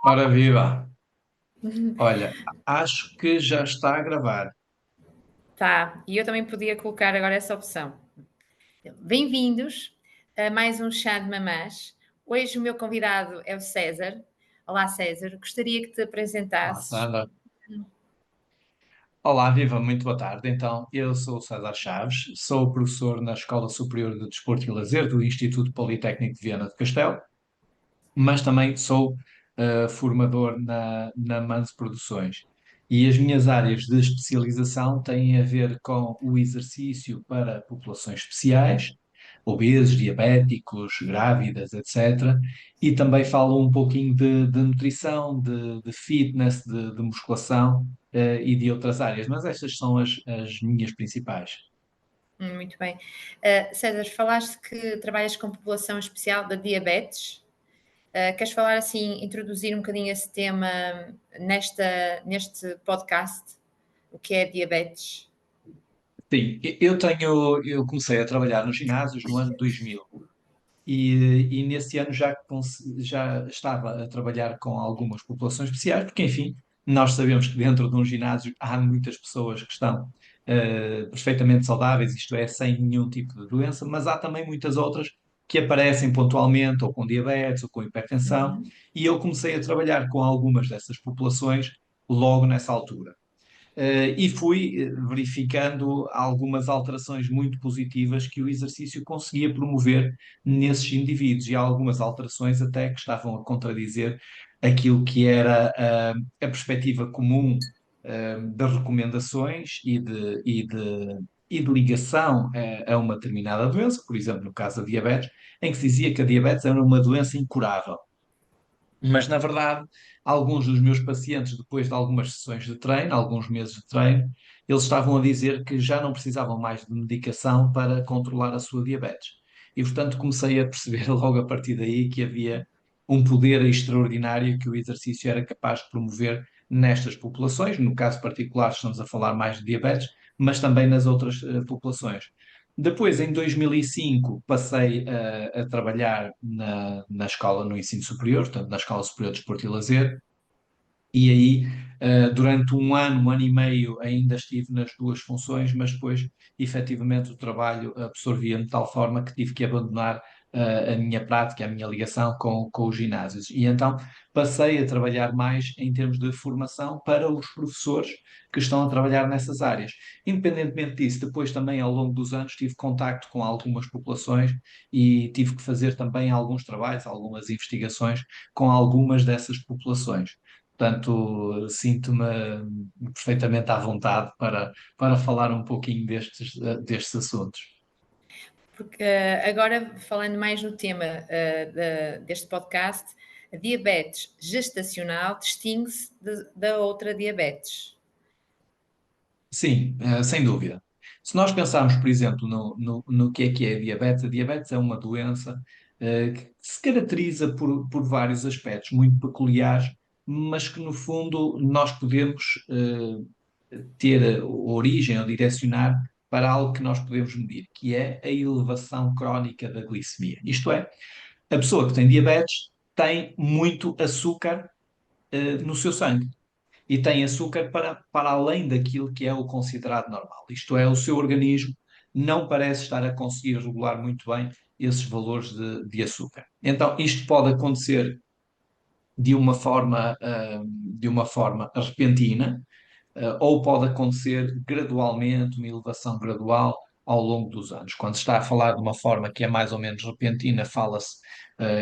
Ora viva! Olha, acho que já está a gravar. Tá, e eu também podia colocar agora essa opção. Bem-vindos a mais um Chá de Mamás. Hoje o meu convidado é o César. Olá, César. Gostaria que te Olá, apresentasses. Sandra. Olá, viva, muito boa tarde. Então, eu sou o César Chaves, sou professor na Escola Superior de Desporto e Lazer do Instituto Politécnico de Viana do Castelo, mas também sou formador na Manso Produções. E as minhas áreas de especialização têm a ver com o exercício para populações especiais, obesos, diabéticos, grávidas, etc. E também falo um pouquinho de nutrição, de fitness, de musculação, e de outras áreas, mas estas são as minhas principais. Muito bem. César, falaste que trabalhas com população especial da diabetes. Queres falar assim, introduzir um bocadinho esse tema neste podcast? O que é diabetes? Sim, eu comecei a trabalhar nos ginásios no ano 2000 e nesse ano já estava a trabalhar com algumas populações especiais, porque, enfim, nós sabemos que dentro de um ginásio há muitas pessoas que estão perfeitamente saudáveis, isto é, sem nenhum tipo de doença, mas há também muitas outras que aparecem pontualmente, ou com diabetes, ou com hipertensão, Uhum. e eu comecei a trabalhar com algumas dessas populações logo nessa altura. E fui verificando algumas alterações muito positivas que o exercício conseguia promover nesses indivíduos, e há algumas alterações até que estavam a contradizer aquilo que era a perspectiva comum das recomendações e de ligação a uma determinada doença, por exemplo, no caso da diabetes, em que se dizia que a diabetes era uma doença incurável. Mas, na verdade, alguns dos meus pacientes, depois de algumas sessões de treino, alguns meses de treino, eles estavam a dizer que já não precisavam mais de medicação para controlar a sua diabetes. E, portanto, comecei a perceber logo a partir daí que havia um poder extraordinário que o exercício era capaz de promover nestas populações. No caso particular, estamos a falar mais de diabetes, mas também nas outras populações. Depois, em 2005, passei a trabalhar na escola no ensino superior, portanto, na Escola Superior de Desporto e Lazer, e aí, durante um ano e meio, ainda estive nas duas funções, mas depois, efetivamente, o trabalho absorvia-me de tal forma que tive que abandonar a minha prática, a minha ligação com os ginásios. E então passei a trabalhar mais em termos de formação para os professores que estão a trabalhar nessas áreas. Independentemente disso, depois também, ao longo dos anos, tive contacto com algumas populações e tive que fazer também alguns trabalhos, algumas investigações com algumas dessas populações. Portanto, sinto-me perfeitamente à vontade para falar um pouquinho destes assuntos. Porque agora, falando mais no tema deste podcast, a diabetes gestacional distingue-se da outra diabetes. Sim, sem dúvida. Se nós pensarmos, por exemplo, no que é a diabetes é uma doença que se caracteriza por vários aspectos muito peculiares, mas que, no fundo, nós podemos ter a origem ou direcionar para algo que nós podemos medir, que é a elevação crónica da glicemia. Isto é, a pessoa que tem diabetes tem muito açúcar no seu sangue e tem açúcar para além daquilo que é o considerado normal. Isto é, o seu organismo não parece estar a conseguir regular muito bem esses valores de açúcar. Então, isto pode acontecer de uma forma repentina, ou pode acontecer gradualmente, uma elevação gradual ao longo dos anos. Quando se está a falar de uma forma que é mais ou menos repentina, fala-se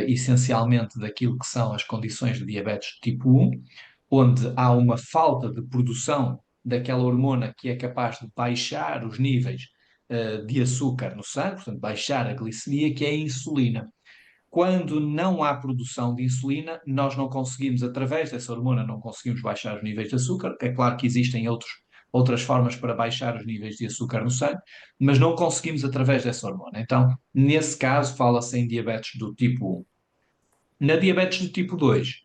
essencialmente daquilo que são as condições de diabetes de tipo 1, onde há uma falta de produção daquela hormona que é capaz de baixar os níveis de açúcar no sangue, portanto, baixar a glicemia, que é a insulina. Quando não há produção de insulina, nós não conseguimos, através dessa hormona, não conseguimos baixar os níveis de açúcar. É claro que existem outras formas para baixar os níveis de açúcar no sangue, mas não conseguimos através dessa hormona. Então, nesse caso, fala-se em diabetes do tipo 1. Na diabetes do tipo 2,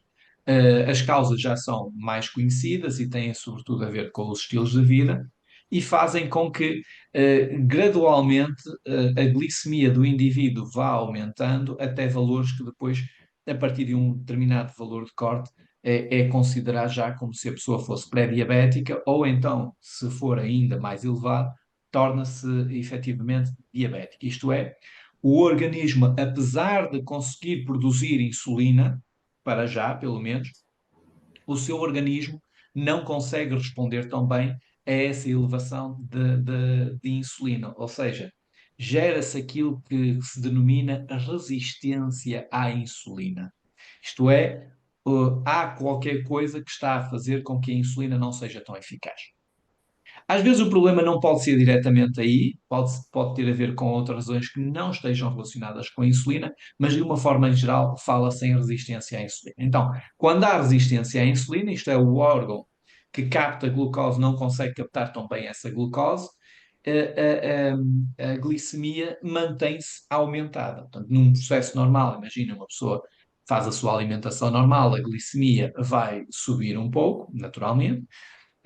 as causas já são mais conhecidas e têm sobretudo a ver com os estilos de vida e fazem com que gradualmente a glicemia do indivíduo vá aumentando até valores que depois a partir de um determinado valor de corte, é considerado já como se a pessoa fosse pré-diabética, ou então, se for ainda mais elevado, torna-se efetivamente diabética. Isto é, o organismo, apesar de conseguir produzir insulina, para já, pelo menos, o seu organismo não consegue responder tão bem a essa elevação de insulina. Ou seja, gera-se aquilo que se denomina resistência à insulina. Isto é, há qualquer coisa que está a fazer com que a insulina não seja tão eficaz. Às vezes o problema não pode ser diretamente aí, pode ter a ver com outras razões que não estejam relacionadas com a insulina, mas de uma forma geral fala-se em resistência à insulina. Então, quando há resistência à insulina, isto é, o órgão que capta a glucose não consegue captar tão bem essa glucose, a glicemia mantém-se aumentada. Portanto, num processo normal, imagina uma pessoa faz a sua alimentação normal, a glicemia vai subir um pouco, naturalmente,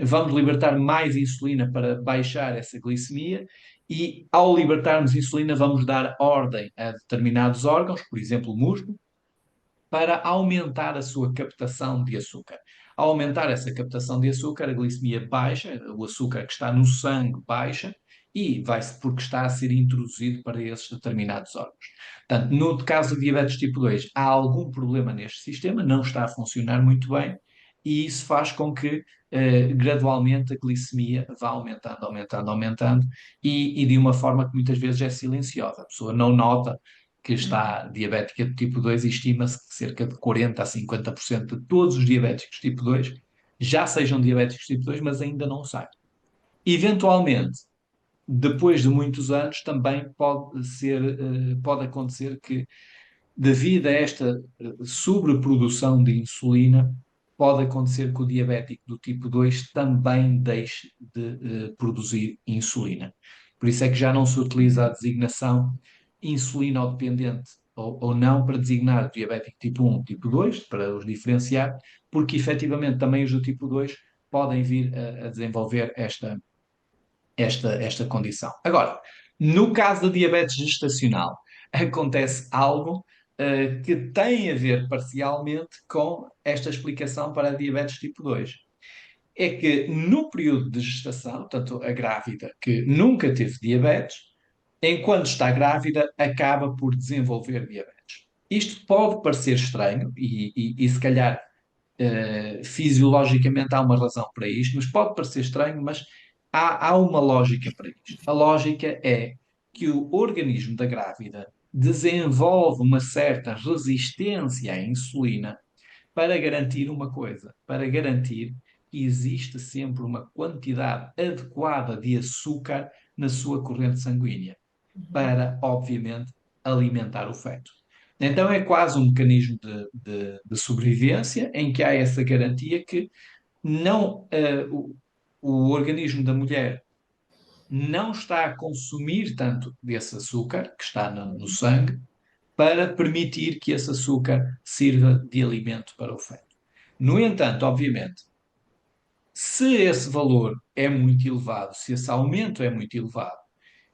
vamos libertar mais insulina para baixar essa glicemia e, ao libertarmos insulina, vamos dar ordem a determinados órgãos, por exemplo, o músculo, para aumentar a sua captação de açúcar. Ao aumentar essa captação de açúcar, a glicemia baixa, o açúcar que está no sangue baixa e vai-se porque está a ser introduzido para esses determinados órgãos. Portanto, no caso de diabetes tipo 2, há algum problema neste sistema, não está a funcionar muito bem, e isso faz com que gradualmente a glicemia vá aumentando, aumentando, aumentando, e de uma forma que muitas vezes é silenciosa. A pessoa não nota que está diabética de tipo 2 e estima-se que cerca de 40 a 50% de todos os diabéticos tipo 2 já sejam diabéticos tipo 2, mas ainda não sabem. Eventualmente, depois de muitos anos, também pode acontecer que, devido a esta sobreprodução de insulina, pode acontecer que o diabético do tipo 2 também deixe de produzir insulina. Por isso é que já não se utiliza a designação insulino-dependente ou não para designar diabético tipo 1, tipo 2, para os diferenciar, porque efetivamente também os do tipo 2 podem vir a desenvolver esta condição. Agora, no caso da diabetes gestacional, acontece algo que tem a ver parcialmente com esta explicação para a diabetes tipo 2. É que no período de gestação, portanto, a grávida que nunca teve diabetes, enquanto está grávida, acaba por desenvolver diabetes. Isto pode parecer estranho e se calhar fisiologicamente há uma razão para isto, mas pode parecer estranho, mas há uma lógica para isto. A lógica é que o organismo da grávida desenvolve uma certa resistência à insulina para garantir uma coisa, para garantir que existe sempre uma quantidade adequada de açúcar na sua corrente sanguínea, para, obviamente, alimentar o feto. Então é quase um mecanismo de sobrevivência em que há essa garantia que não, o organismo da mulher não está a consumir tanto desse açúcar que está no sangue para permitir que esse açúcar sirva de alimento para o feto. No entanto, obviamente, se esse valor é muito elevado, se esse aumento é muito elevado,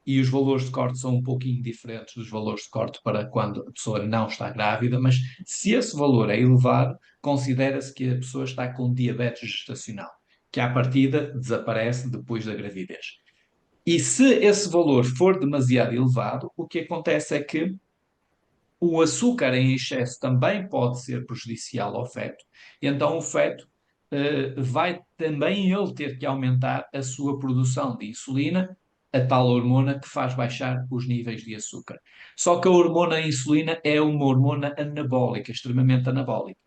e os valores de corte são um pouquinho diferentes dos valores de corte para quando a pessoa não está grávida, mas se esse valor é elevado, considera-se que a pessoa está com diabetes gestacional, que à partida desaparece depois da gravidez. E se esse valor for demasiado elevado, o que acontece é que o açúcar em excesso também pode ser prejudicial ao feto, e então o feto vai também ele ter que aumentar a sua produção de insulina, a tal hormona que faz baixar os níveis de açúcar. Só que a hormona insulina é uma hormona anabólica, extremamente anabólica.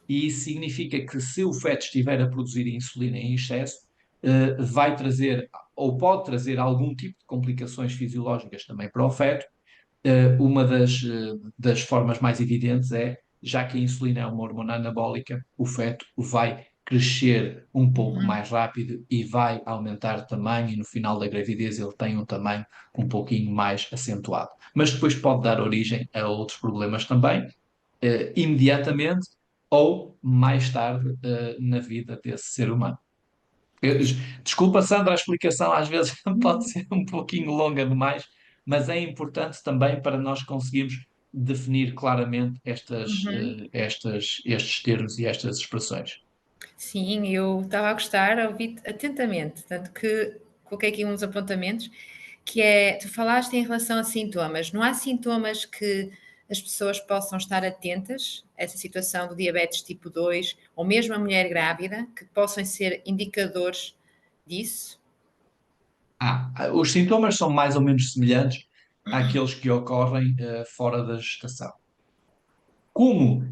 E isso significa que se o feto estiver a produzir insulina em excesso, vai trazer ou pode trazer algum tipo de complicações fisiológicas também para o feto. Uma das formas mais evidentes é, já que a insulina é uma hormona anabólica, o feto vai crescer um pouco mais rápido e vai aumentar de tamanho, e no final da gravidez ele tem um tamanho um pouquinho mais acentuado. Mas depois pode dar origem a outros problemas também, imediatamente ou mais tarde, na vida desse ser humano. Eu- Desculpa, Sandra, a explicação às vezes pode ser um pouquinho longa demais, mas é importante também para nós conseguirmos definir claramente Uhum. estes termos e estas expressões. Sim, eu estava a gostar, a ouvir atentamente, tanto que coloquei aqui uns apontamentos, que é, tu falaste em relação a sintomas. Não há sintomas que as pessoas possam estar atentas a essa situação do diabetes tipo 2 ou mesmo a mulher grávida, que possam ser indicadores disso? Os sintomas são mais ou menos semelhantes àqueles que ocorrem fora da gestação. Como?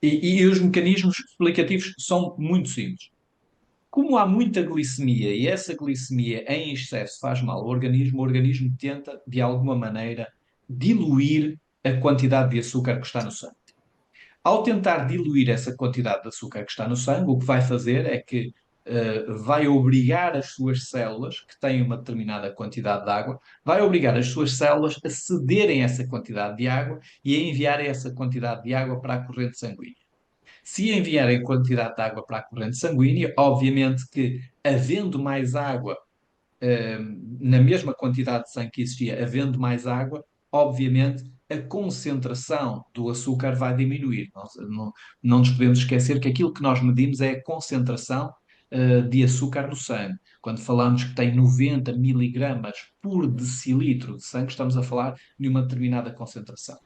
E os mecanismos explicativos são muito simples. Como há muita glicemia e essa glicemia em excesso faz mal ao organismo, o organismo tenta, de alguma maneira, diluir a quantidade de açúcar que está no sangue. Ao tentar diluir essa quantidade de açúcar que está no sangue, o que vai fazer é que vai obrigar as suas células, que têm uma determinada quantidade de água, vai obrigar as suas células a cederem essa quantidade de água e a enviarem essa quantidade de água para a corrente sanguínea. Se enviarem quantidade de água para a corrente sanguínea, obviamente que, havendo mais água na mesma quantidade de sangue que existia, havendo mais água, obviamente a concentração do açúcar vai diminuir. Não nos podemos esquecer que aquilo que nós medimos é a concentração de açúcar no sangue. Quando falamos que tem 90 miligramas por decilitro de sangue, estamos a falar de uma determinada concentração.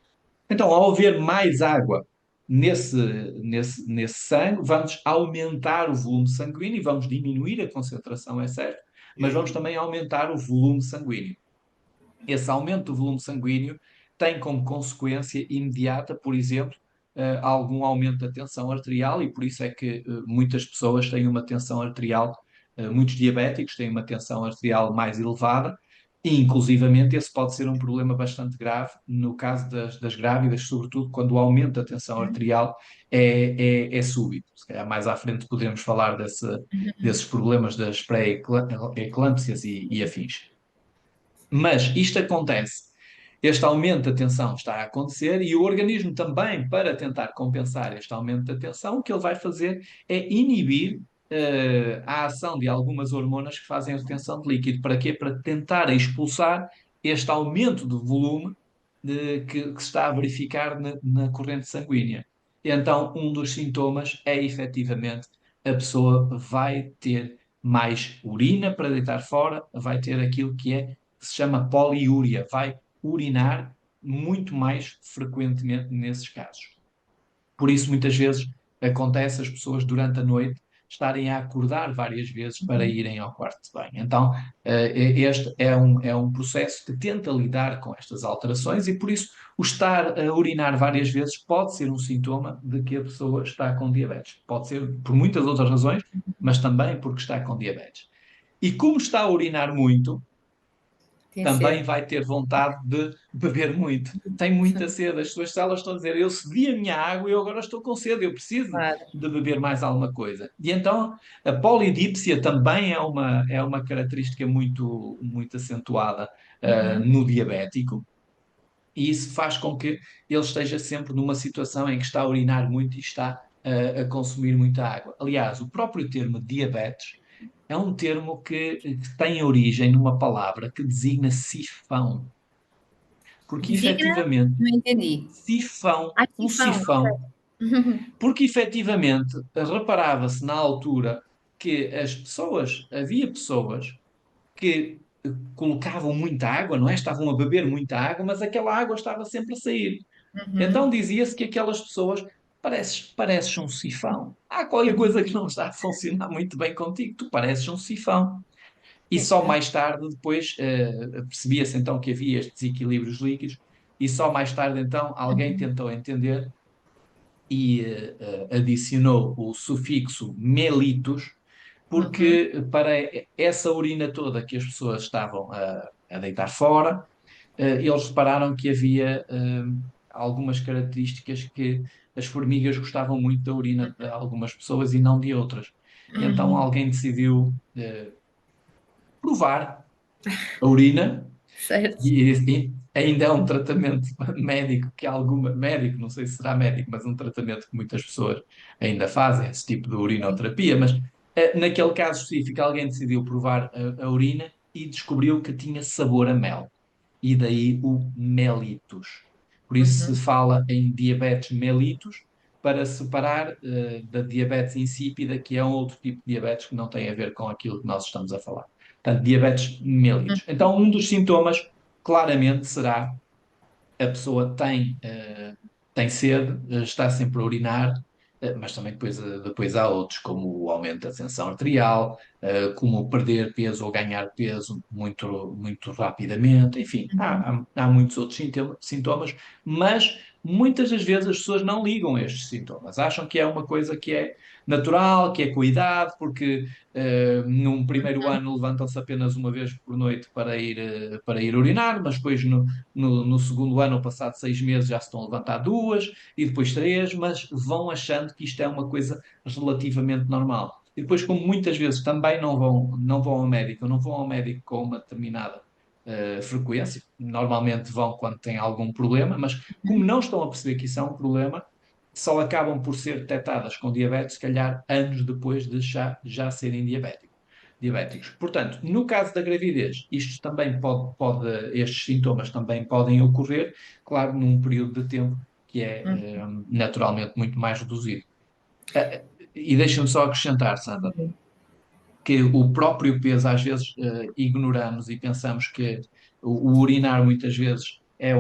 Então, ao haver mais água nesse, nesse sangue, vamos aumentar o volume sanguíneo e vamos diminuir a concentração, é certo, mas vamos também aumentar o volume sanguíneo. Esse aumento do volume sanguíneo tem como consequência imediata, por exemplo, algum aumento da tensão arterial, e por isso é que muitas pessoas têm uma tensão arterial, muitos diabéticos têm uma tensão arterial mais elevada, e inclusivamente esse pode ser um problema bastante grave no caso das grávidas, sobretudo quando o aumento da tensão arterial é súbito. Se calhar mais à frente podemos falar desses problemas das pré-eclâmpsias e afins. Mas isto acontece, este aumento da tensão está a acontecer e o organismo também, para tentar compensar este aumento da tensão, o que ele vai fazer é inibir a ação de algumas hormonas que fazem a retenção de líquido. Para quê? Para tentar expulsar este aumento de volume que se está a verificar na corrente sanguínea. Então, um dos sintomas é efetivamente a pessoa vai ter mais urina para deitar fora, vai ter aquilo que se chama poliúria, vai urinar muito mais frequentemente nesses casos. Por isso, muitas vezes, acontece as pessoas durante a noite estarem a acordar várias vezes para irem ao quarto de banho. Então, este é um processo que tenta lidar com estas alterações e, por isso, o estar a urinar várias vezes pode ser um sintoma de que a pessoa está com diabetes. Pode ser por muitas outras razões, mas também porque está com diabetes. E como está a urinar muito, Tem também sede. vai ter vontade de beber muito. Tem muita sede. As suas células estão a dizer: eu cedi a minha água e eu agora estou com sede, eu preciso Claro. de beber mais alguma coisa. E então a polidípsia também é uma característica muito, muito acentuada Uhum. no diabético. E isso faz com que ele esteja sempre numa situação em que está a urinar muito e está a consumir muita água. Aliás, o próprio termo diabetes é um termo que tem origem numa palavra que designa sifão, porque Designa? efetivamente, Não entendi. sifão, Ah, um sifão, ok. sifão, porque efetivamente reparava-se na altura que havia pessoas que colocavam muita água, não é? Estavam a beber muita água, mas aquela água estava sempre a sair. Então Uhum. dizia-se que aquelas pessoas pareces um sifão. Há qualquer coisa que não está a funcionar muito bem contigo, tu pareces um sifão. E só Ok. mais tarde, depois, percebia-se então que havia estes desequilíbrios líquidos, e só mais tarde, então, alguém tentou entender e adicionou o sufixo melitos, Uhum. porque para essa urina toda que as pessoas estavam a deitar fora, eles repararam que havia algumas características que as formigas gostavam muito da urina de algumas pessoas e não de outras. E então Uhum. alguém decidiu provar a urina. Certo. E ainda é um tratamento médico médico, não sei se será médico, mas um tratamento que muitas pessoas ainda fazem, esse tipo de urinoterapia. Mas naquele caso específico, alguém decidiu provar a urina e descobriu que tinha sabor a mel. E daí o melitus. Por isso se Uhum. fala em diabetes mellitus, para separar da diabetes insípida, que é um outro tipo de diabetes que não tem a ver com aquilo que nós estamos a falar. Portanto, diabetes mellitus. Então, um dos sintomas claramente será a pessoa tem sede, está sempre a urinar, mas também depois há outros, como o aumento da tensão arterial, como perder peso ou ganhar peso muito rapidamente, enfim, Uhum. há muitos outros sintomas, mas muitas das vezes as pessoas não ligam a estes sintomas, acham que é uma coisa que é natural, que é com a idade, porque num primeiro ano levantam-se apenas uma vez por noite para ir urinar, mas depois no segundo ano, ou passado 6 meses, já se estão a levantar duas e depois três, mas vão achando que isto é uma coisa relativamente normal. E depois, como muitas vezes também não vão ao médico, não vão ao médico com uma determinada frequência, normalmente vão quando têm algum problema, mas como não estão a perceber que isso é um problema, só acabam por ser detectadas com diabetes, se calhar anos depois de já serem diabéticos. Portanto, no caso da gravidez, isto também estes sintomas também podem ocorrer, claro, num período de tempo que é naturalmente muito mais reduzido. E deixa-me só acrescentar, Sandra, Uhum. que o próprio peso às vezes ignoramos e pensamos que o urinar muitas vezes é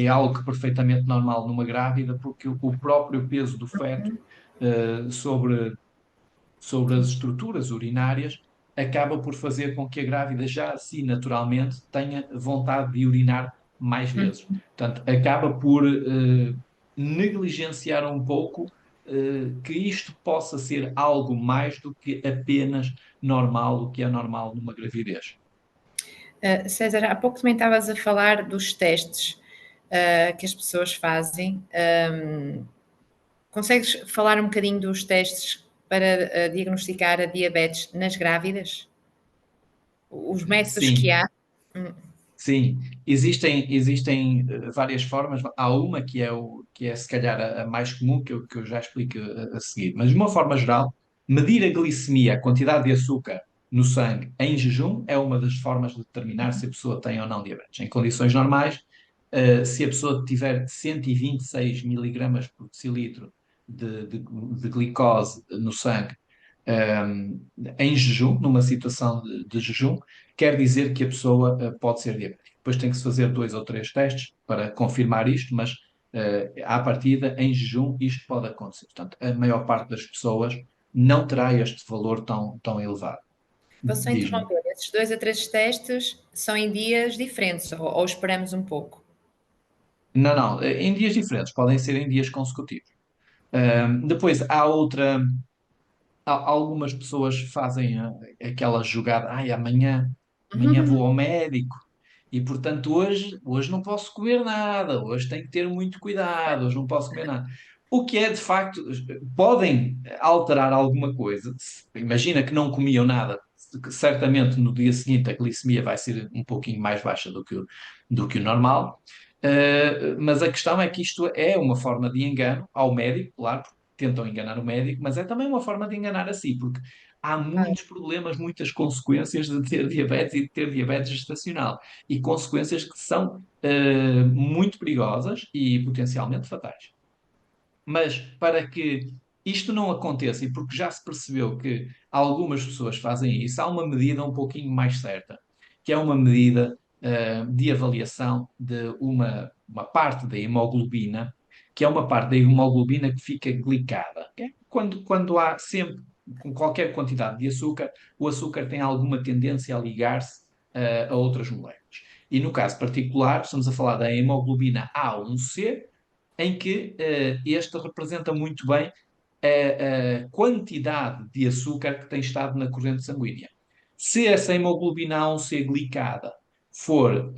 algo que perfeitamente normal numa grávida, porque o próprio peso do feto sobre as estruturas urinárias acaba por fazer com que a grávida já assim naturalmente tenha vontade de urinar mais vezes. Portanto, acaba por negligenciar um pouco que isto possa ser algo mais do que apenas normal, o que é normal numa gravidez. César, há pouco também estavas a falar dos testes que as pessoas fazem. Consegues falar um bocadinho dos testes para diagnosticar a diabetes nas grávidas? Os métodos que Sim, há? Hum. sim, existem várias formas. Há uma que é se calhar a mais comum, que eu já explico a seguir. Mas de uma forma geral, medir a glicemia, a quantidade de açúcar no sangue em jejum, é uma das formas de determinar se a pessoa tem ou não diabetes. Em condições normais, se a pessoa tiver 126 miligramas por decilitro de glicose no sangue, em jejum, numa situação de jejum, quer dizer que a pessoa pode ser diabética. Depois tem que se fazer 2 ou 3 testes para confirmar isto, mas à partida, em jejum, isto pode acontecer. Portanto, a maior parte das pessoas não terá este valor tão elevado. Vou só Diz-me. interromper. Esses 2 a 3 testes são em dias diferentes ou esperamos um pouco? Não, não, em dias diferentes, podem ser em dias consecutivos. Depois algumas pessoas fazem aquela jogada, ai, amanhã vou ao médico e portanto hoje não posso comer nada, hoje tenho que ter muito cuidado, hoje não posso comer nada. O que é de facto, podem alterar alguma coisa. Imagina que não comiam nada, que certamente no dia seguinte a glicemia vai ser um pouquinho mais baixa do que o normal. Mas a questão é que isto é uma forma de engano ao médico, claro, tentam enganar o médico, mas é também uma forma de enganar a si, porque há Claro. muitos problemas, muitas consequências de ter diabetes e de ter diabetes gestacional, e consequências que são muito perigosas e potencialmente fatais. Mas para que isto não aconteça, e porque já se percebeu que algumas pessoas fazem isso, há uma medida um pouquinho mais certa, que é uma medida de avaliação de uma parte da hemoglobina, que é uma parte da hemoglobina que fica glicada. Quando há sempre, com qualquer quantidade de açúcar, o açúcar tem alguma tendência a ligar-se a outras moléculas. E no caso particular, estamos a falar da hemoglobina A1C, em que este representa muito bem a quantidade de açúcar que tem estado na corrente sanguínea. Se essa hemoglobina A1C glicada for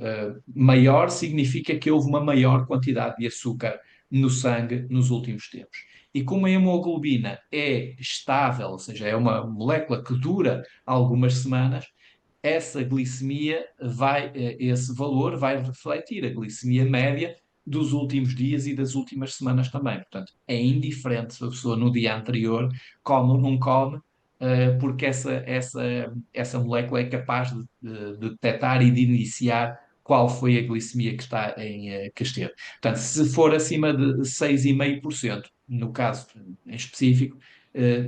maior, significa que houve uma maior quantidade de açúcar no sangue nos últimos tempos. E como a hemoglobina é estável, ou seja, é uma molécula que dura algumas semanas, essa glicemia esse valor vai refletir a glicemia média dos últimos dias e das últimas semanas também. Portanto, é indiferente se a pessoa no dia anterior come ou não come, porque essa molécula é capaz de detectar e de iniciar qual foi a glicemia que está que esteve. Portanto, se for acima de 6,5%, no caso em específico,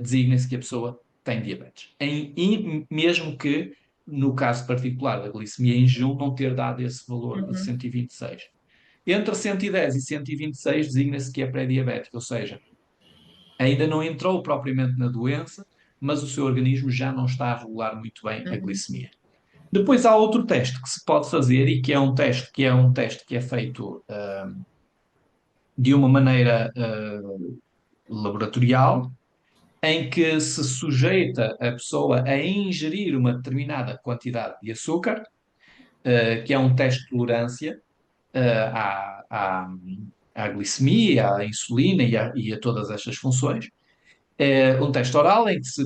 designa-se que a pessoa tem diabetes. E mesmo que, no caso particular da glicemia em jejum, não ter dado esse valor de Uhum. 126. Entre 110 e 126 designa-se que é pré-diabético, ou seja, ainda não entrou propriamente na doença, mas o seu organismo já não está a regular muito bem a Uhum. glicemia. Depois há outro teste que se pode fazer e que é feito de uma maneira laboratorial, em que se sujeita a pessoa a ingerir uma determinada quantidade de açúcar, que é um teste de tolerância à, à, à glicemia, à insulina e a todas estas funções. É um teste oral em que se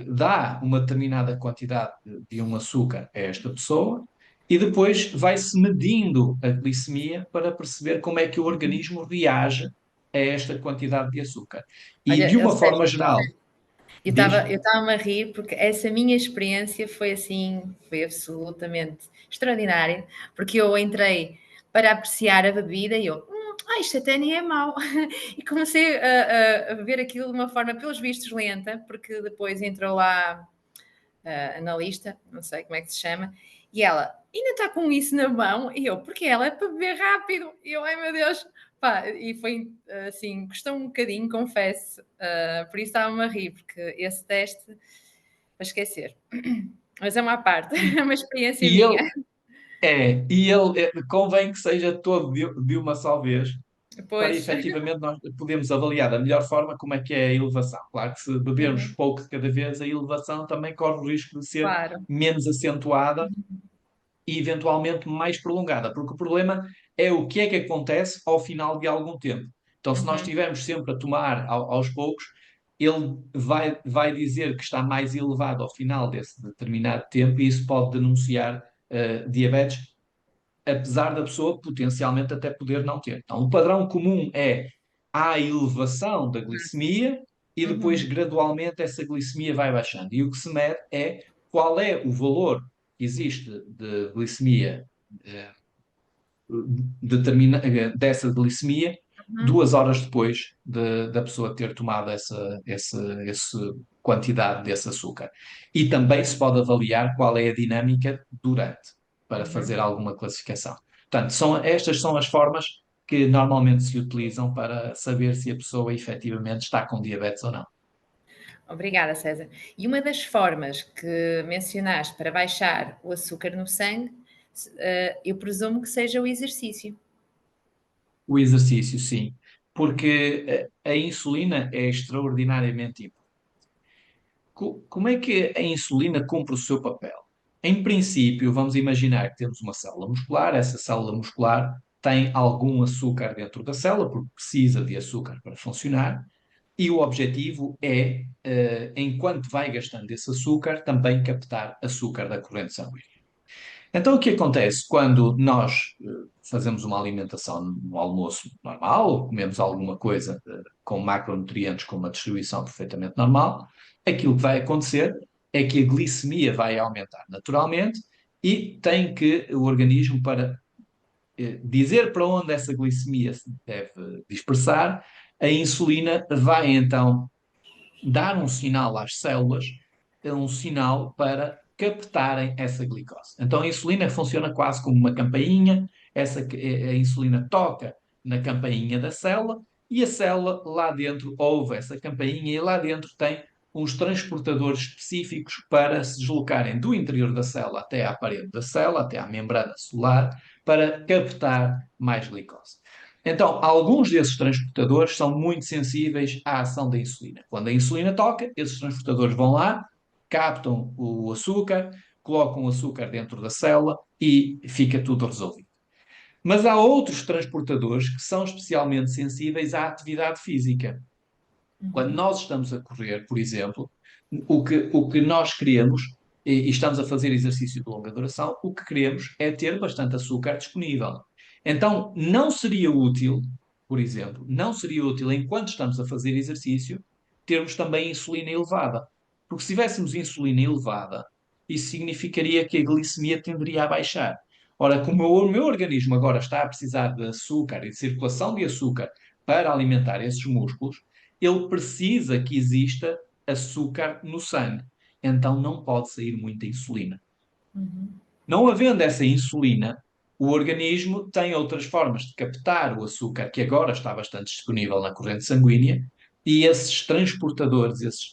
dá uma determinada quantidade de um açúcar a esta pessoa e depois vai-se medindo a glicemia para perceber como é que o Uhum. organismo reage a esta quantidade de açúcar. E de Olha, uma forma Sérgio, geral, eu diz? estava a rir porque essa minha experiência foi assim, foi absolutamente extraordinária, porque eu entrei para apreciar a bebida e eu, isto até nem é mau. E comecei a ver aquilo de uma forma, pelos vistos, lenta, porque depois entrou lá a analista, não sei como é que se chama, e ela ainda está com isso na mão, e eu, porque ela é para beber rápido, e eu, ai meu Deus, pá, e foi assim, custou um bocadinho, confesso, por isso estava-me a rir, porque esse teste, para esquecer, mas é uma parte, E, é uma experiência e minha, ele convém que seja todo de uma só vez, para pois, efetivamente nós podermos avaliar da melhor forma como é que é a elevação. Claro que se bebermos uhum, pouco de cada vez, a elevação também corre o risco de ser claro, menos acentuada e eventualmente mais prolongada, porque o problema é o que é que acontece ao final de algum tempo. Então, se nós uhum, estivermos sempre a tomar aos poucos, ele vai dizer que está mais elevado ao final desse determinado tempo e isso pode denunciar diabetes, apesar da pessoa potencialmente até poder não ter. Então, o padrão comum é a elevação da glicemia e depois uhum, gradualmente essa glicemia vai baixando. E o que se mede é qual é o valor que existe de glicemia eh, dessa glicemia uhum, 2 horas depois da pessoa ter tomado essa quantidade desse açúcar. E também se pode avaliar qual é a dinâmica durante, para uhum. fazer alguma classificação. Portanto, estas são as formas que normalmente se utilizam para saber se a pessoa efetivamente está com diabetes ou não. Obrigada, César. E uma das formas que mencionaste para baixar o açúcar no sangue, eu presumo que seja o exercício. O exercício, sim, porque a insulina é extraordinariamente importante. Como é que a insulina cumpre o seu papel? Em princípio, vamos imaginar que temos uma célula muscular, essa célula muscular tem algum açúcar dentro da célula, porque precisa de açúcar para funcionar, e o objetivo é, enquanto vai gastando esse açúcar, também captar açúcar da corrente sanguínea. Então, o que acontece quando nós fazemos uma alimentação no almoço normal, ou comemos alguma coisa com macronutrientes com uma distribuição perfeitamente normal, aquilo que vai acontecer é que a glicemia vai aumentar naturalmente e tem que o organismo, para dizer para onde essa glicemia se deve dispersar, a insulina vai então dar um sinal às células, é um sinal para captarem essa glicose. Então a insulina funciona quase como uma campainha, a insulina toca na campainha da célula e a célula lá dentro ouve essa campainha e lá dentro tem uns transportadores específicos para se deslocarem do interior da célula até à parede da célula, até à membrana celular, para captar mais glicose. Então, alguns desses transportadores são muito sensíveis à ação da insulina. Quando a insulina toca, esses transportadores vão lá, captam o açúcar, colocam o açúcar dentro da célula e fica tudo resolvido. Mas há outros transportadores que são especialmente sensíveis à atividade física. Quando Uhum. nós estamos a correr, por exemplo, o que nós queremos, e estamos a fazer exercício de longa duração, o que queremos é ter bastante açúcar disponível. Então, não seria útil, por exemplo, não seria útil, enquanto estamos a fazer exercício, termos também insulina elevada. Porque se tivéssemos insulina elevada, isso significaria que a glicemia tenderia a baixar. Ora, como o meu organismo agora está a precisar de açúcar e de circulação de açúcar para alimentar esses músculos, ele precisa que exista açúcar no sangue. Então não pode sair muita insulina. Uhum. Não havendo essa insulina, o organismo tem outras formas de captar o açúcar que agora está bastante disponível na corrente sanguínea e esses transportadores,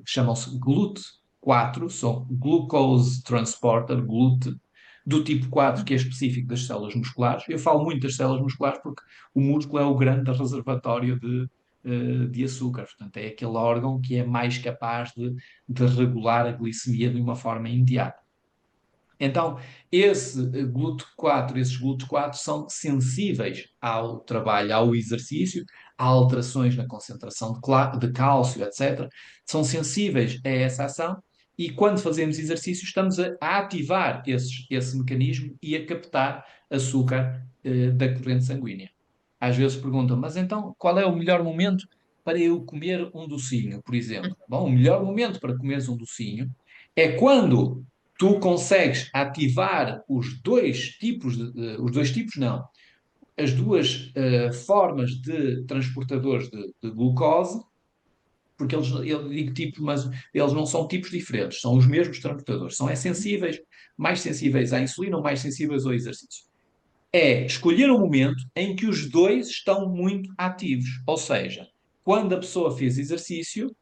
chamam-se GLUT4, são Glucose Transporter, GLUT, do tipo 4, que é específico das células musculares. Eu falo muito das células musculares porque o músculo é o grande reservatório de açúcar, portanto é aquele órgão que é mais capaz de regular a glicemia de uma forma imediata. Então, esses GLUT4 são sensíveis ao trabalho, ao exercício, a alterações na concentração de cálcio, etc. São sensíveis a essa ação e quando fazemos exercício estamos a ativar esse mecanismo e a captar açúcar da corrente sanguínea. Às vezes perguntam, mas então qual é o melhor momento para eu comer um docinho, por exemplo? Bom, o melhor momento para comeres um docinho é quando tu consegues ativar os dois tipos não, as duas formas de transportadores de glucose, porque eu digo tipos, mas eles não são tipos diferentes, são os mesmos transportadores, são sensíveis, mais sensíveis à insulina ou mais sensíveis ao exercício. É escolher um momento em que os dois estão muito ativos, ou seja, quando a pessoa fez exercício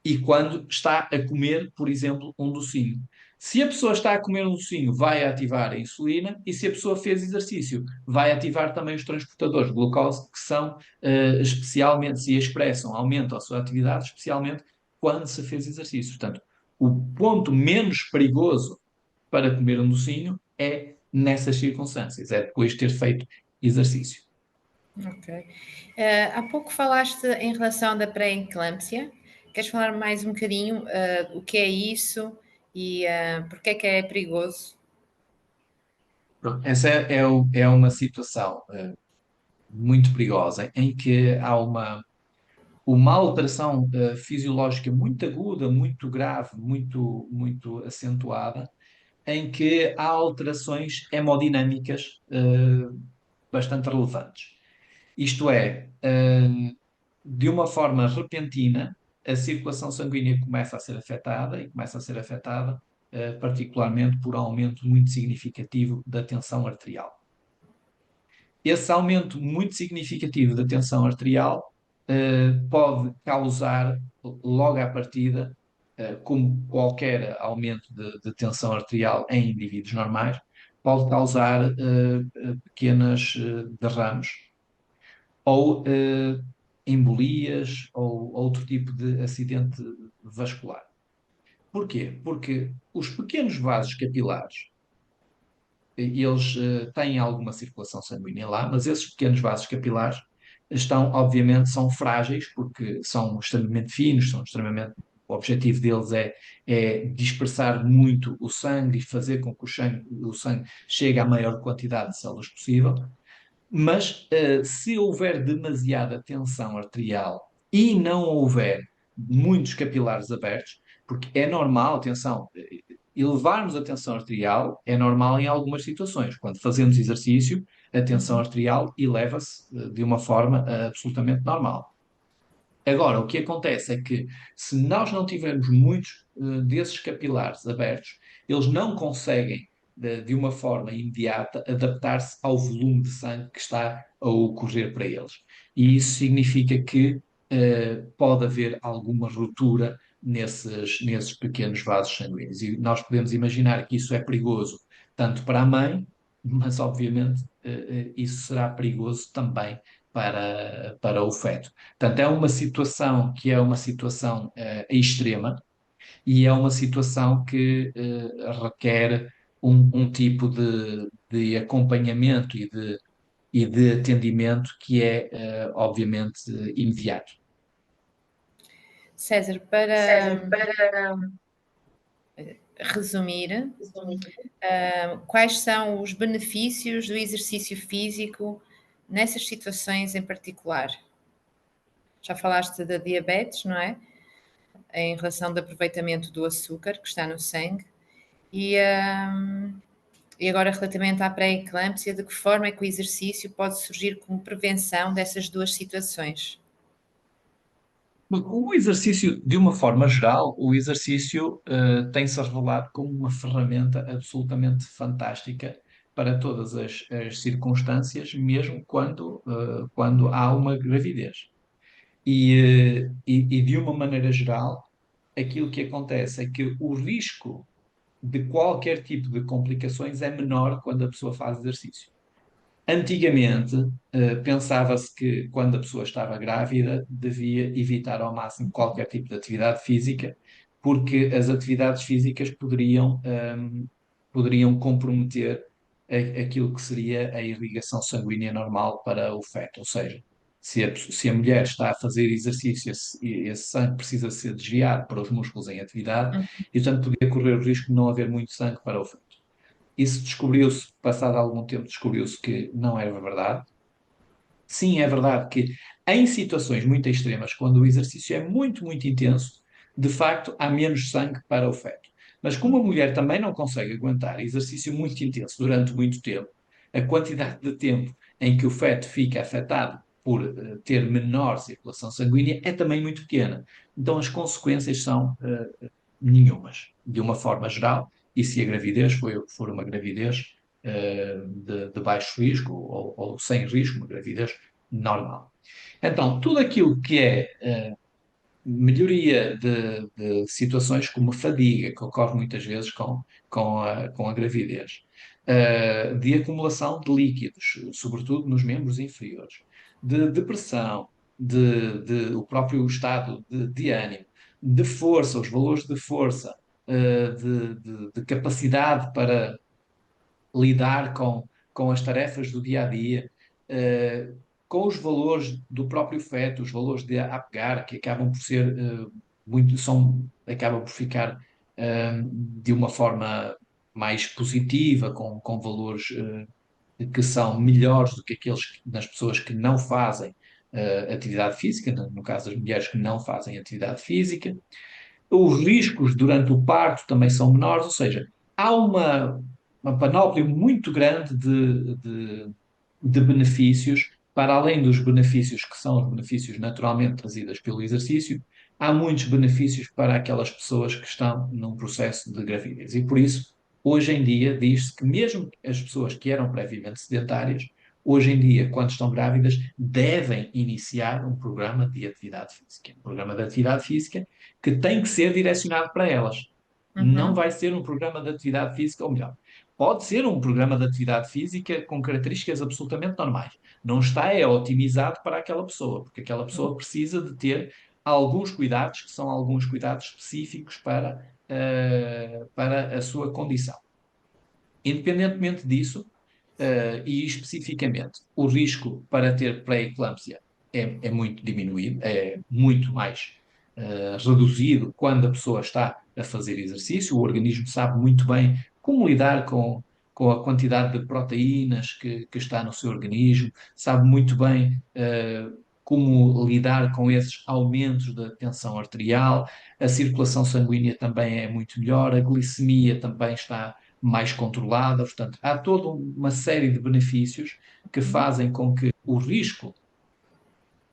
e quando está a comer, por exemplo, um docinho. Se a pessoa está a comer um docinho, vai ativar a insulina, e se a pessoa fez exercício, vai ativar também os transportadores de glucose, que são especialmente, se expressam, aumentam a sua atividade, especialmente quando se fez exercício. Portanto, o ponto menos perigoso para comer um docinho é nessas circunstâncias, é depois de ter feito exercício. Ok. Há pouco falaste em relação da pré-eclâmpsia. Queres falar mais um bocadinho o que é isso e porque é que é perigoso? Pronto, essa é uma situação muito perigosa em que há uma alteração fisiológica muito aguda, muito grave, muito acentuada, em que há alterações hemodinâmicas bastante relevantes. Isto é, de uma forma repentina, a circulação sanguínea começa a ser afetada e começa a ser afetada particularmente por um aumento muito significativo da tensão arterial. Esse aumento muito significativo da tensão arterial pode causar, logo à partida, como qualquer aumento de tensão arterial em indivíduos normais, pode causar pequenas derrames ou embolias ou outro tipo de acidente vascular. Porquê? Porque os pequenos vasos capilares eles têm alguma circulação sanguínea lá, mas esses pequenos vasos capilares estão, obviamente, são frágeis porque são extremamente finos, são extremamente, o objetivo deles é dispersar muito o sangue e fazer com que o sangue chegue à maior quantidade de células possível, mas se houver demasiada tensão arterial e não houver muitos capilares abertos, porque é normal, atenção, elevarmos a tensão arterial é normal em algumas situações. Quando fazemos exercício, a tensão Uhum. arterial eleva-se de uma forma absolutamente normal. Agora, o que acontece é que se nós não tivermos muitos desses capilares abertos, eles não conseguem, de uma forma imediata, adaptar-se ao volume de sangue que está a ocorrer para eles. E isso significa que pode haver alguma ruptura nesses pequenos vasos sanguíneos. E nós podemos imaginar que isso é perigoso tanto para a mãe, mas obviamente isso será perigoso também para o feto. Portanto, é uma situação que é uma situação extrema e é uma situação que requer um tipo de acompanhamento e de atendimento que é, obviamente, imediato. César, para resumir, quais são os benefícios do exercício físico nessas situações em particular? Já falaste da diabetes, não é? Em relação ao aproveitamento do açúcar que está no sangue. E E agora, relativamente à pré-eclâmpsia, de que forma é que o exercício pode surgir como prevenção dessas duas situações? O exercício, de uma forma geral, o exercício tem-se revelado como uma ferramenta absolutamente fantástica para todas as circunstâncias, mesmo quando há uma gravidez. E de uma maneira geral, aquilo que acontece é que o risco de qualquer tipo de complicações é menor quando a pessoa faz exercício. Antigamente, pensava-se que quando a pessoa estava grávida devia evitar ao máximo qualquer tipo de atividade física, porque as atividades físicas poderiam comprometer aquilo que seria a irrigação sanguínea normal para o feto. Ou seja, se a mulher está a fazer exercício, esse sangue precisa ser desviado para os músculos em atividade, e portanto podia correr o risco de não haver muito sangue para o feto. Isso descobriu-se, passado algum tempo, descobriu-se que não era verdade. Sim, é verdade que em situações muito extremas, quando o exercício é muito, muito intenso, de facto há menos sangue para o feto. Mas como a mulher também não consegue aguentar exercício muito intenso durante muito tempo, a quantidade de tempo em que o feto fica afetado por ter menor circulação sanguínea é também muito pequena. Então as consequências são nenhumas, de uma forma geral, e se a gravidez for uma gravidez de baixo risco ou sem risco, uma gravidez normal. Então, tudo aquilo que é melhoria de situações como a fadiga, que ocorre muitas vezes com a gravidez, de acumulação de líquidos, sobretudo nos membros inferiores, de depressão, o próprio estado de ânimo, de força, os valores de força, de capacidade para lidar com as tarefas do dia a dia, com os valores do próprio feto, os valores de apegar, que acabam por ser acabam por ficar de uma forma mais positiva, com valores que são melhores do que aqueles das pessoas que não fazem atividade física, no caso das mulheres que não fazem atividade física. Os riscos durante o parto também são menores, ou seja, há uma panóplia muito grande de benefícios, para além dos benefícios que são os benefícios naturalmente trazidos pelo exercício, há muitos benefícios para aquelas pessoas que estão num processo de gravidez. E por isso, hoje em dia, diz-se que mesmo as pessoas que eram previamente sedentárias, hoje em dia, quando estão grávidas, devem iniciar um programa de atividade física. Um programa de atividade física que tem que ser direcionado para elas. Não Uhum. vai ser um programa de atividade física, ou melhor, pode ser um programa de atividade física com características absolutamente normais. Não está otimizado para aquela pessoa, porque aquela pessoa precisa de ter alguns cuidados, que são alguns cuidados específicos para a sua condição. Independentemente disso, e especificamente, o risco para ter pré-eclâmpsia é muito diminuído, é muito mais reduzido quando a pessoa está a fazer exercício. O organismo sabe muito bem como lidar com a quantidade de proteínas que está no seu organismo, sabe muito bem como lidar com esses aumentos da tensão arterial, a circulação sanguínea também é muito melhor, a glicemia também está mais controlada. Portanto, há toda uma série de benefícios que fazem com que o risco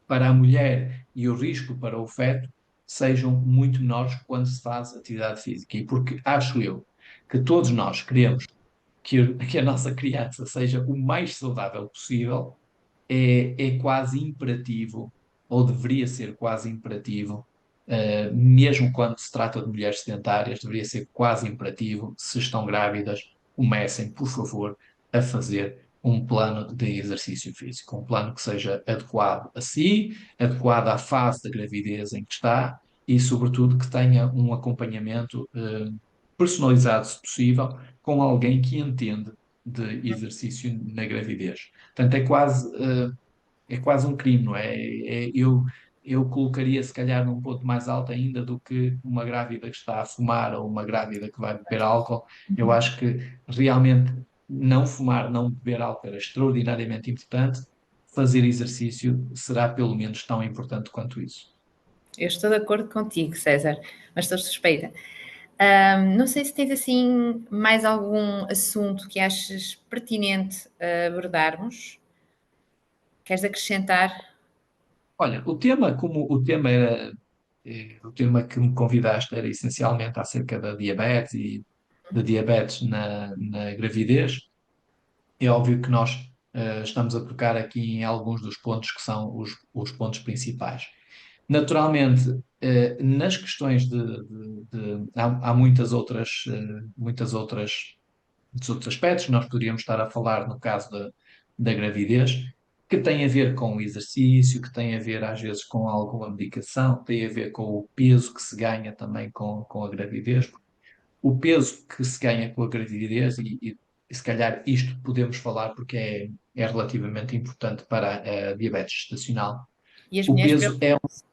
para a mulher e o risco para o feto sejam muito menores quando se faz atividade física. E porque acho eu que todos nós queremos que a nossa criança seja o mais saudável possível, é quase imperativo, ou deveria ser quase imperativo, mesmo quando se trata de mulheres sedentárias, deveria ser quase imperativo, se estão grávidas, comecem, por favor, a fazer um plano de exercício físico, um plano que seja adequado a si, adequado à fase da gravidez em que está e, sobretudo, que tenha um acompanhamento, personalizado, se possível, com alguém que entende de exercício na gravidez. Portanto, é quase um crime, não é? Eu colocaria, se calhar, num ponto mais alto ainda do que uma grávida que está a fumar ou uma grávida que vai beber álcool. Eu acho que realmente não fumar, não beber álcool era extraordinariamente importante. Fazer exercício será pelo menos tão importante quanto isso. Eu estou de acordo contigo, César, mas estou suspeita. Não sei se tens assim mais algum assunto que aches pertinente abordarmos. Queres acrescentar? Olha, o tema, como o tema era, o tema que me convidaste era essencialmente acerca da diabetes e da diabetes na gravidez. É óbvio que nós estamos a tocar aqui em alguns dos pontos que são os pontos principais. Naturalmente, nas questões há muitos outros aspectos que nós poderíamos estar a falar no caso da gravidez, que têm a ver com o exercício, que têm a ver às vezes com alguma medicação, que têm a ver com o peso que se ganha também com a gravidez. O peso que se ganha com a gravidez, e se calhar isto podemos falar porque é relativamente importante para a diabetes gestacional. E as O mulheres peso preocupam-se.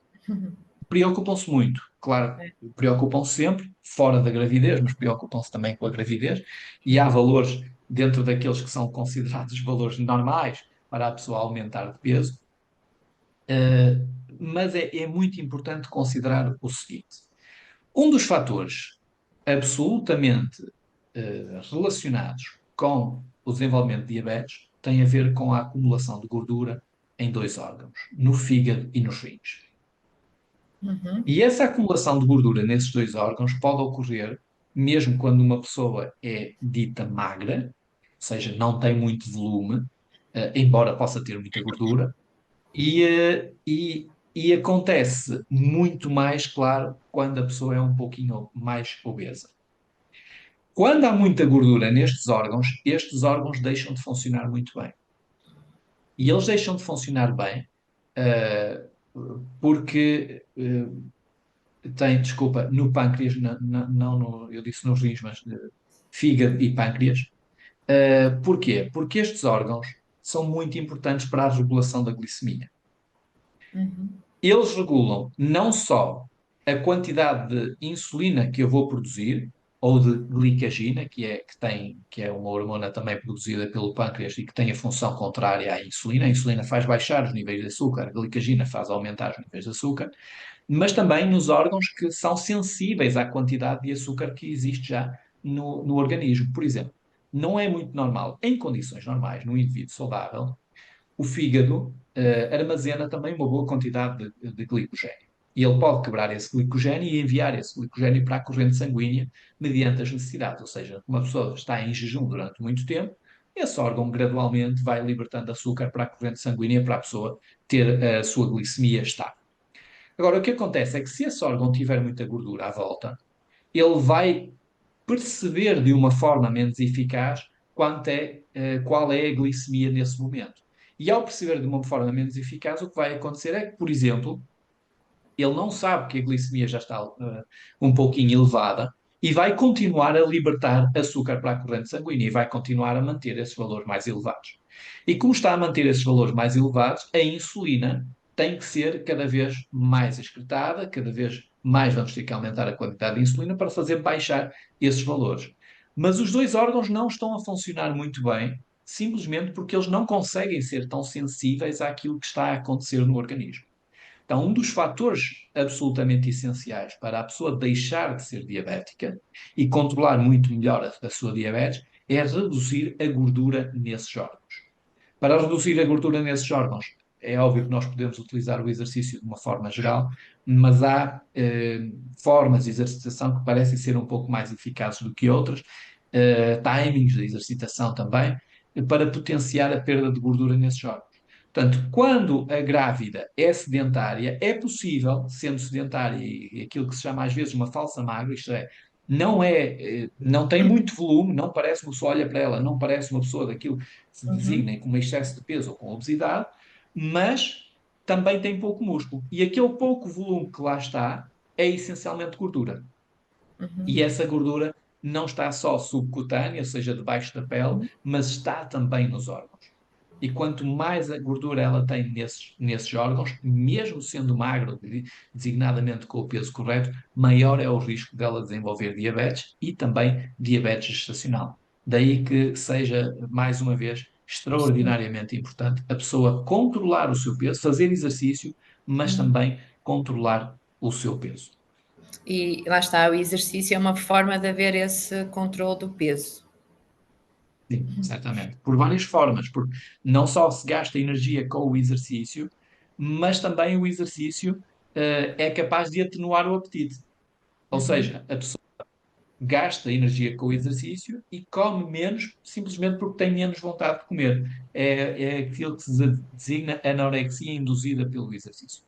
preocupam-se muito, claro, preocupam-se sempre, fora da gravidez, mas preocupam-se também com a gravidez, e há valores dentro daqueles que são considerados valores normais para a pessoa aumentar de peso, eh, mas é muito importante considerar o seguinte: um dos fatores absolutamente relacionados com o desenvolvimento de diabetes tem a ver com a acumulação de gordura em dois órgãos, no fígado e nos rins. Uhum. E essa acumulação de gordura nesses dois órgãos pode ocorrer mesmo quando uma pessoa é dita magra, ou seja, não tem muito volume, embora possa ter muita gordura, e acontece muito mais, claro, quando a pessoa é um pouquinho mais obesa. Quando há muita gordura nestes órgãos, estes órgãos deixam de funcionar muito bem. E eles deixam de funcionar bem, eh, porque tem, desculpa, no pâncreas, não eu disse nos rins, mas fígado e pâncreas. Porquê? Porque estes órgãos são muito importantes para a regulação da glicemia. Uhum. Eles regulam não só a quantidade de insulina que eu vou produzir, ou de glicagina, que é uma hormona também produzida pelo pâncreas e que tem a função contrária à insulina. A insulina faz baixar os níveis de açúcar, a glicagina faz aumentar os níveis de açúcar, mas também nos órgãos que são sensíveis à quantidade de açúcar que existe já no organismo. Por exemplo, não é muito normal, em condições normais, num indivíduo saudável, o fígado armazena também uma boa quantidade de glicogênio. E ele pode quebrar esse glicogênio e enviar esse glicogênio para a corrente sanguínea mediante as necessidades. Ou seja, uma pessoa está em jejum durante muito tempo, esse órgão gradualmente vai libertando açúcar para a corrente sanguínea para a pessoa ter a sua glicemia estável. Agora, o que acontece é que se esse órgão tiver muita gordura à volta, ele vai perceber de uma forma menos eficaz qual é a glicemia nesse momento. E ao perceber de uma forma menos eficaz, o que vai acontecer é que, por exemplo, ele não sabe que a glicemia já está um pouquinho elevada e vai continuar a libertar açúcar para a corrente sanguínea e vai continuar a manter esses valores mais elevados. E como está a manter esses valores mais elevados, a insulina tem que ser cada vez mais excretada, cada vez mais vamos ter que aumentar a quantidade de insulina para fazer baixar esses valores. Mas os dois órgãos não estão a funcionar muito bem, simplesmente porque eles não conseguem ser tão sensíveis àquilo que está a acontecer no organismo. Então, um dos fatores absolutamente essenciais para a pessoa deixar de ser diabética e controlar muito melhor a sua diabetes é reduzir a gordura nesses órgãos. Para reduzir a gordura nesses órgãos, é óbvio que nós podemos utilizar o exercício de uma forma geral, mas há formas de exercitação que parecem ser um pouco mais eficazes do que outras, timings de exercitação também, para potenciar a perda de gordura nesses órgãos. Portanto, quando a grávida é sedentária, é possível, sendo sedentária e aquilo que se chama às vezes uma falsa magra, isto é, não tem muito volume, não parece, uma pessoa olha para ela, não parece uma pessoa daquilo que se Uhum. designa como excesso de peso ou com obesidade, mas também tem pouco músculo. E aquele pouco volume que lá está é essencialmente gordura. E essa gordura não está só subcutânea, ou seja, debaixo da pele, mas está também nos órgãos. E quanto mais a gordura ela tem nesses órgãos, mesmo sendo magro, designadamente com o peso correto, maior é o risco dela desenvolver diabetes e também diabetes gestacional. Daí que seja, mais uma vez, extraordinariamente importante a pessoa controlar o seu peso, fazer exercício, mas também controlar o seu peso. E lá está, o exercício é uma forma de haver esse controle do peso. Sim, certamente. Por várias formas, porque não só se gasta energia com o exercício, mas também o exercício, é capaz de atenuar o apetite. Ou Uhum, seja, a pessoa gasta energia com o exercício e come menos simplesmente porque tem menos vontade de comer. É aquilo que se designa anorexia induzida pelo exercício.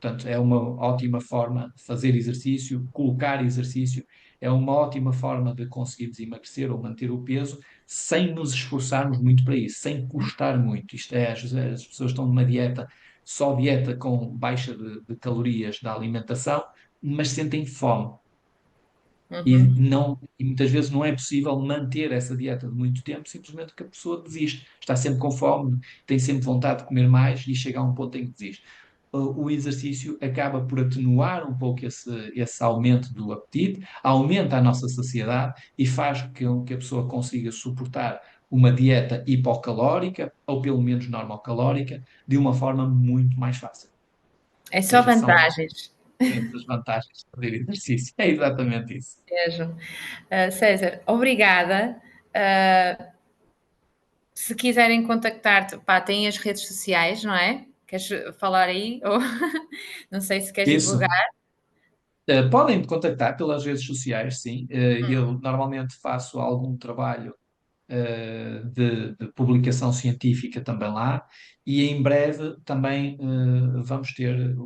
Portanto, é uma ótima forma de fazer exercício, colocar exercício, é uma ótima forma de conseguirmos emagrecer ou manter o peso sem nos esforçarmos muito para isso, sem custar muito. Isto é, as pessoas estão numa dieta, só dieta com baixa de calorias da alimentação, mas sentem fome. uhum. E muitas vezes não é possível manter essa dieta de muito tempo, simplesmente porque a pessoa desiste. Está sempre com fome, tem sempre vontade de comer mais e chega a um ponto em que desiste. O exercício acaba por atenuar um pouco esse aumento do apetite, aumenta a nossa saciedade e faz com que a pessoa consiga suportar uma dieta hipocalórica, ou pelo menos normocalórica, de uma forma muito mais fácil. É Ou só seja, são vantagens as vantagens de fazer exercício. É exatamente isso. mesmo. César, obrigada. Se quiserem contactar-te, pá, tem as redes sociais, não é? Queres falar aí? Ou não sei se queres Isso. divulgar. Podem me contactar pelas redes sociais, sim. Eu normalmente faço algum trabalho de publicação científica também lá, e em breve também vamos ter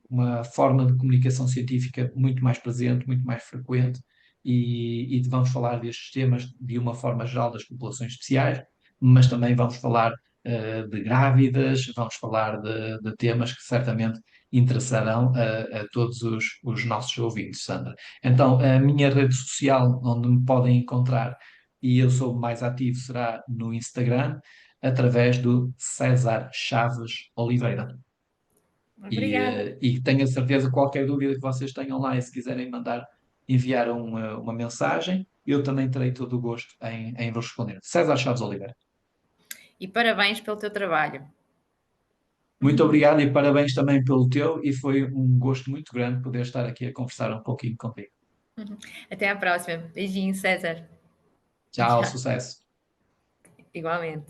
uma forma de comunicação científica muito mais presente, muito mais frequente, e vamos falar destes temas de uma forma geral das populações especiais, mas também vamos falar de grávidas, vamos falar de temas que certamente interessarão a todos os nossos ouvintes, Sandra. Então, a minha rede social, onde me podem encontrar e eu sou mais ativo, será no Instagram, através do César Chaves Oliveira. Obrigada. E tenho a certeza que qualquer dúvida que vocês tenham lá e se quiserem enviar uma mensagem, eu também terei todo o gosto em vos responder. César Chaves Oliveira. E parabéns pelo teu trabalho. Muito obrigado e parabéns também pelo teu, e foi um gosto muito grande poder estar aqui a conversar um pouquinho contigo. Até à próxima. Beijinho, César. Tchau, Tchau. sucesso. Igualmente.